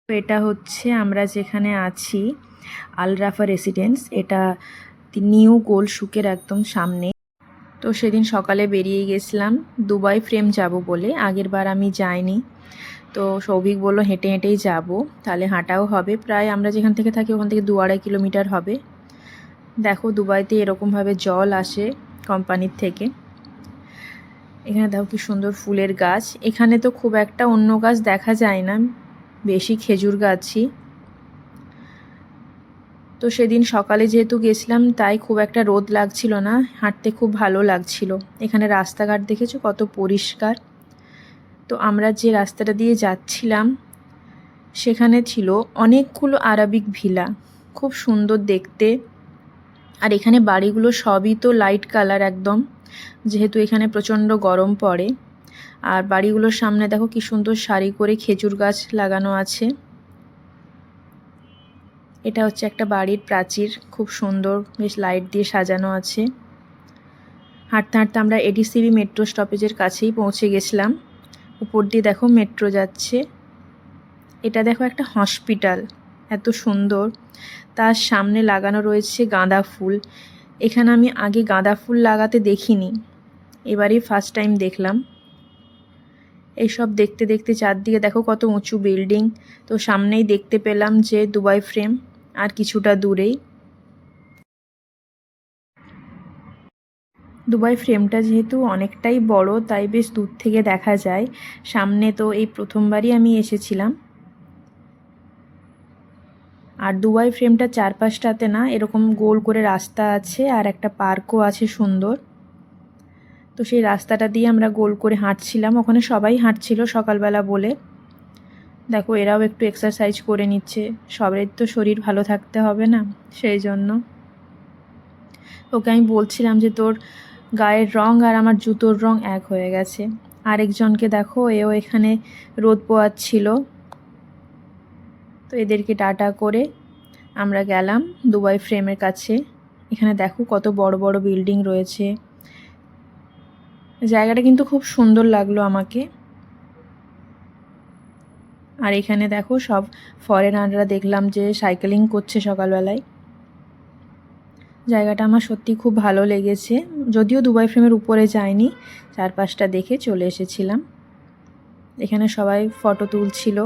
তো এটা হচ্ছে আমরা যেখানে আছি আল রাফা রেসিডেন্স, এটা নিউ গোল্ড শুকের একদম সামনে। তো সেদিন সকালে বেরিয়ে গেছিলাম দুবাই ফ্রেম যাব বলে, আগের বার আমি যাইনি। তো সৌভিক বলল হেঁটে হেঁটেই যাব, তাহলে হাঁটাও হবে। প্রায় আমরা যেখান থেকে থাকি ওখান থেকে 2-2.5 কিলোমিটার হবে। দেখো দুবাইতে এরকমভাবে জল আসে কোম্পানির থেকে। এখানে দেখো কি সুন্দর ফুলের গাছ। এখানে তো খুব একটা অন্য গাছ দেখা যায় না, বেশি খেজুর গাছই। তো সেদিন সকালে যেহেতু গেছিলাম তাই খুব একটা রোদ লাগছিল না, হাঁটতে খুব ভালো লাগছিল। এখানে রাস্তাঘাট দেখেছো কত পরিষ্কার। তো আমরা যে রাস্তাটা দিয়ে যাচ্ছিলাম সেখানে ছিল অনেকগুলো আরাবিক ভিলা, খুব সুন্দর দেখতে। আর এখানে বাড়িগুলো সবই তো লাইট কালার একদম, যেহেতু এখানে প্রচণ্ড গরম পড়ে। আর বাড়িগুলোর সামনে দেখো কি সুন্দর সারি করে খেজুর গাছ লাগানো আছে। এটা হচ্ছে একটা বাড়ির প্রাচীর, খুব সুন্দর, বেশ লাইট দিয়ে সাজানো আছে। হাঁটতে হাঁটতে আমরা এডিসিবি মেট্রো স্টপেজের কাছেই পৌঁছে গেছিলাম। উপর দিয়ে দেখো মেট্রো যাচ্ছে। এটা দেখো একটা হসপিটাল, এত সুন্দর। তার সামনে লাগানো রয়েছে গাঁদা ফুল। এখানে আমি আগে গাঁদা ফুল লাগাতে দেখিনি, এবারই ফার্স্ট টাইম দেখলাম। এইসব দেখতে দেখতে চারদিকে দেখো কত উঁচু বিল্ডিং। তো সামনেই দেখতে পেলাম যে দুবাই ফ্রেম, আর কিছুটা দূরেই। দুবাই ফ্রেমটা যেহেতু অনেকটাই বড় তাই বেশ দূর থেকে দেখা যায়। সামনে তো এই প্রথমবারই আমি এসেছিলাম। আর দুবাই ফ্রেমটা চারপাশটাতে না এরকম গোল করে রাস্তা আছে, আর একটা পার্কও আছে সুন্দর। তো সেই রাস্তাটা দিয়ে আমরা গোল করে হাঁটছিলাম, ওখানে সবাই হাঁটছিল সকালবেলা বলে। দেখো এরাও একটু এক্সারসাইজ করে নিচ্ছে, সবারই তো শরীর ভালো থাকতে হবে না, সেই জন্য। ওকে আমি বলছিলাম যে তোর গায়ের রং আর আমার জুতোর রং এক হয়ে গেছে। আরেকজনকে দেখো, এও এখানে রোদ পোয়াচ্ছিল। তো এদেরকে টাটা করে আমরা গেলাম দুবাই ফ্রেমের কাছে। এখানে দেখো কত বড় বড় বিল্ডিং রয়েছে। জায়গাটা কিন্তু খুব সুন্দর লাগলো আমাকে। আর এখানে দেখো সব ফরেনাররা দেখলাম যে সাইকেলিং করছে সকালবেলায়। জায়গাটা আমার সত্যি খুব ভালো লেগেছে, যদিও দুবাই ফ্রেমের উপরে যাইনি, চারপাশটা দেখে চলে এসেছিলাম। এখানে সবাই ফটো তুলছিল।